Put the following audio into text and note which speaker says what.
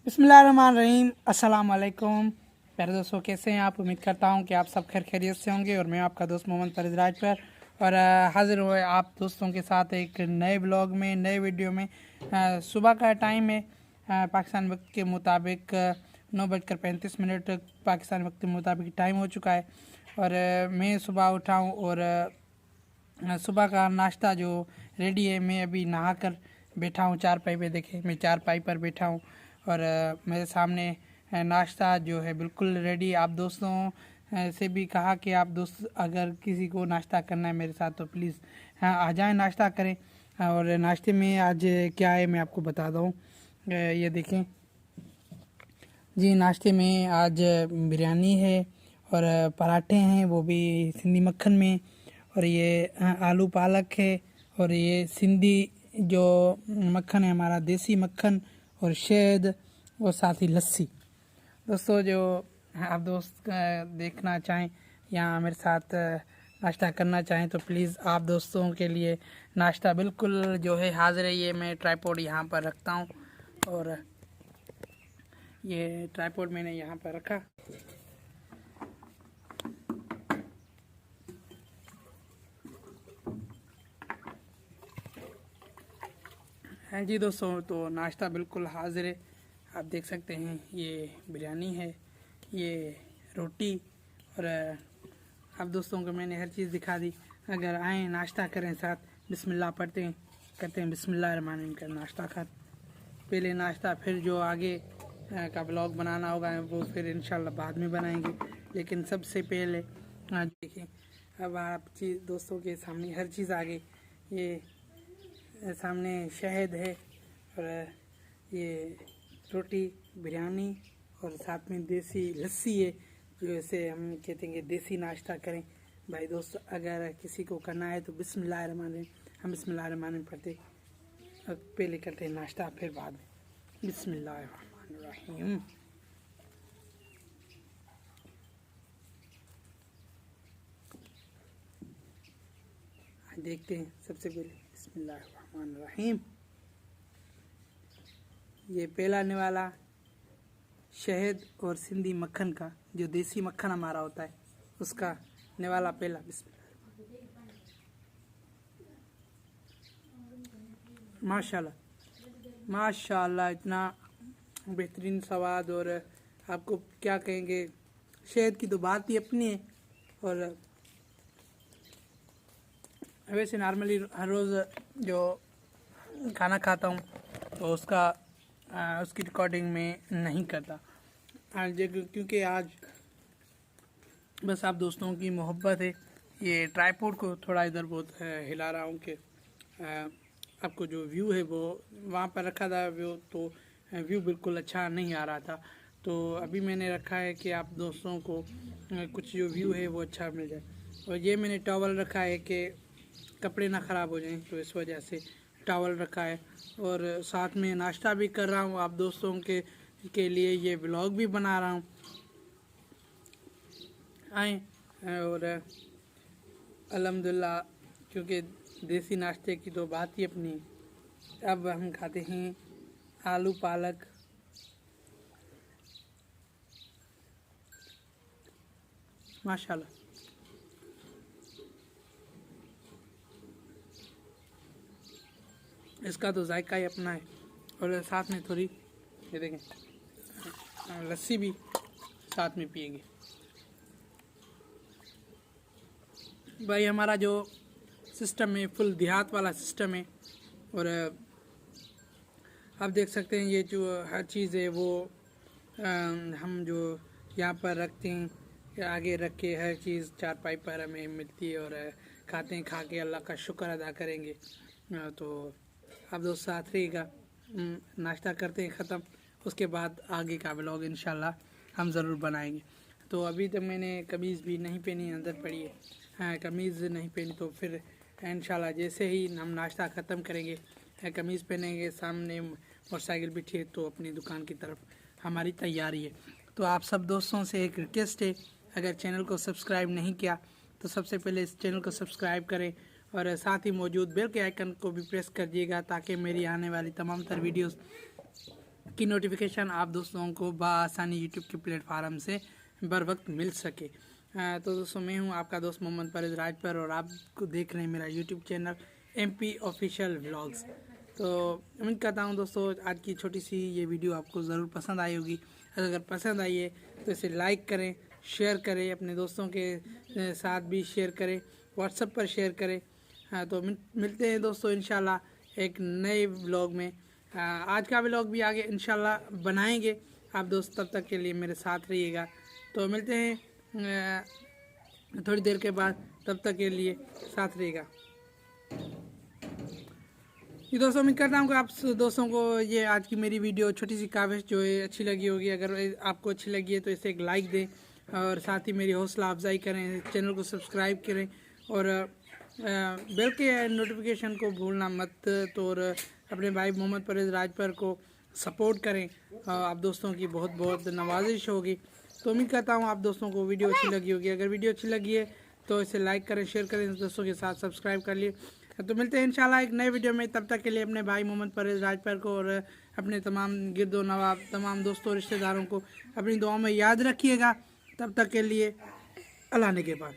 Speaker 1: बिस्मिल्लाहिर्रहमानिर्रहीम। अस्सलाम वालेकुम प्यारे दोस्तों, कैसे हैं आप? उम्मीद करता हूं कि आप सब खैर खैरियत से होंगे और मैं आपका दोस्त मोहम्मद फरीद राजपर और हाजिर हुए आप दोस्तों के साथ एक नए ब्लॉग में, नए वीडियो में। सुबह का टाइम है, पाकिस्तान वक्त के मुताबिक 9:35 पाकिस्तान वक्त के मुताबिक टाइम हो चुका है और मैं सुबह उठा हूँ और सुबह का नाश्ता जो रेडी है, मैं अभी नहा कर बैठा हूँ चारपाई पे। देखे, मैं चारपाई पर बैठा हूँ और मेरे सामने नाश्ता जो है बिल्कुल रेडी। आप दोस्तों से भी कहा कि आप दोस्त अगर किसी को नाश्ता करना है मेरे साथ तो प्लीज़ आ जाएं, नाश्ता करें। और नाश्ते में आज क्या है मैं आपको बताता हूँ। ये देखें जी, नाश्ते में आज बिरयानी है और पराठे हैं, वो भी सिंधी मक्खन में। और ये आलू पालक है और ये सिंधी जो मक्खन है हमारा, देसी मक्खन और शहद और साथ ही लस्सी। दोस्तों, जो आप दोस्त देखना चाहें या मेरे साथ नाश्ता करना चाहें तो प्लीज़ आप दोस्तों के लिए नाश्ता बिल्कुल जो है हाज़िर है। ये मैं ट्राइपॉड यहाँ पर रखता हूँ और ये ट्राइपॉड मैंने यहाँ पर रखा। हाँ जी दोस्तों, तो नाश्ता बिल्कुल हाजिर है। आप देख सकते हैं ये बिरयानी है, ये रोटी और आप दोस्तों को मैंने हर चीज़ दिखा दी। अगर आएँ नाश्ता करें, साथ बिस्मिल्लाह पढ़ते हैं, करते हैं बिस्मिल्लाहिर्रहमानिर्रहीम का नाश्ता खा पहले नाश्ता, फिर जो आगे का ब्लॉग बनाना होगा वो फिर इंशाल्लाह बाद में बनाएंगे। लेकिन सबसे पहले देखिए, अब आप चीज़ दोस्तों के सामने हर चीज़ आ गई। ये सामने शहद है और ये रोटी, बिरयानी और साथ में देसी लस्सी है, जो इसे हम कहते हैं कि देसी नाश्ता करें। भाई दोस्त, अगर किसी को करना है तो बिस्मिल्लाहिर्रहमानिर्रहीम, हम बिस्मिल्लाहिर्रहमानिर्रहीम पढ़ते, पहले करते हैं नाश्ता फिर बाद में बिस्मिल्लाहिर्रहमानिर्रहीम। देखते हैं सबसे पहले बिस्मिल्लाहिर्रहमानिर्रहीम। ये पहला निवाला शहद और सिंधी मक्खन का, जो देसी मक्खन हमारा होता है उसका निवाला पहला। बिस्मिल्लाह, माशाल्लाह माशाल्लाह, इतना बेहतरीन स्वाद। और आपको क्या कहेंगे, शहद की तो बात ही अपनी है। और वैसे नॉर्मली हर रोज़ जो खाना खाता हूँ तो उसकी रिकॉर्डिंग में नहीं करता आज, क्योंकि आज बस आप दोस्तों की मोहब्बत है। ये ट्राइपॉड को थोड़ा इधर बहुत हिला रहा हूँ कि आपको जो व्यू है वो वहाँ पर रखा था, तो व्यू बिल्कुल अच्छा नहीं आ रहा था। तो अभी मैंने रखा है कि आप दोस्तों को कुछ जो व्यू है वो अच्छा मिल जाए। और ये मैंने टॉवल रखा है कि कपड़े ना ख़राब हो जाएं, तो इस वजह से टॉवल रखा है। और साथ में नाश्ता भी कर रहा हूँ आप दोस्तों के लिए, ये व्लॉग भी बना रहा हूँ। आए और अल्हम्दुलिल्लाह, क्योंकि देसी नाश्ते की तो बात ही अपनी। अब हम खाते हैं आलू पालक। माशाल्लाह, इसका तो जायका ही अपना है। और साथ में थोड़ी ये देखें लस्सी भी साथ में पिएंगे। भाई, हमारा जो सिस्टम है फुल देहात वाला सिस्टम है। और आप देख सकते हैं ये जो हर चीज़ है वो हम जो यहाँ पर रखते हैं, आगे रख के हर चीज़ चारपाई पर हमें मिलती है और खाते हैं। खा के अल्लाह का शुक्र अदा करेंगे। तो आप दोस्त साथ रहिएगा। नाश्ता करते हैं ख़त्म, उसके बाद आगे का ब्लॉग इंशाल्लाह हम ज़रूर बनाएंगे। तो अभी तक मैंने कमीज़ भी नहीं पहनी, अंदर पड़ी है। हाँ, कमीज़ नहीं पहनी, तो फिर इंशाल्लाह जैसे ही हम नाश्ता ख़त्म करेंगे कमीज़ पहनेंगे, सामने मोटरसाइकिल बिठी है तो अपनी दुकान की तरफ हमारी तैयारी है। तो आप सब दोस्तों से एक रिक्वेस्ट है, अगर चैनल को सब्सक्राइब नहीं किया तो सबसे पहले इस चैनल को सब्सक्राइब करें और साथ ही मौजूद बेल के आइकन को भी प्रेस कर दिएगा, ताकि मेरी आने वाली तमाम तर वीडियोस की नोटिफिकेशन आप दोस्तों को बआसानी यूट्यूब के प्लेटफार्म से बर वक्त मिल सके। तो दोस्तों मैं हूं आपका दोस्त मोहम्मद परवेज़ राजपर और आपको देख रहे हैं मेरा YouTube channel MP official vlogs. तो उम्मीद करता हूं दोस्तों आज की छोटी सी ये वीडियो आपको ज़रूर पसंद आई होगी। अगर पसंद आई है तो इसे लाइक करें, शेयर करें, अपने दोस्तों के साथ भी शेयर करें, व्हाट्सएप पर शेयर करें। तो मिलते हैं दोस्तों इंशाल्लाह एक नए व्लॉग में। आज का व्लॉग भी आगे इंशाल्लाह बनाएंगे आप दोस्त, तब तक के लिए मेरे साथ रहिएगा। तो मिलते हैं थोड़ी देर के बाद, तब तक के लिए साथ रहिएगा। ये दोस्तों उम्मीद करता हूँ कि आप दोस्तों को ये आज की मेरी वीडियो छोटी सी काविश जो है अच्छी लगी होगी। अगर आपको अच्छी लगी है तो इसे एक लाइक दें और साथ ही मेरी हौसला अफजाई करें, चैनल को सब्सक्राइब करें और बेल के नोटिफिकेशन को भूलना मत। तो और अपने भाई मोहम्मद परवेज़ राजपर को सपोर्ट करें, आप दोस्तों की बहुत बहुत नवाजिश होगी। तो उम्मीद करता हूँ आप दोस्तों को वीडियो अच्छी लगी होगी। अगर वीडियो अच्छी लगी है तो इसे लाइक करें, शेयर करें, दोस्तों के साथ सब्सक्राइब कर लिए। तो मिलते हैं इंशाल्लाह एक नए वीडियो में। तब तक के लिए अपने भाई मोहम्मद परवेज़ राजपर को और अपने तमाम गिरदो नवाब, तमाम दोस्तों रिश्तेदारों को अपनी दुआओं में याद रखिएगा। तब तक के लिए अल्लाह ने के बाद।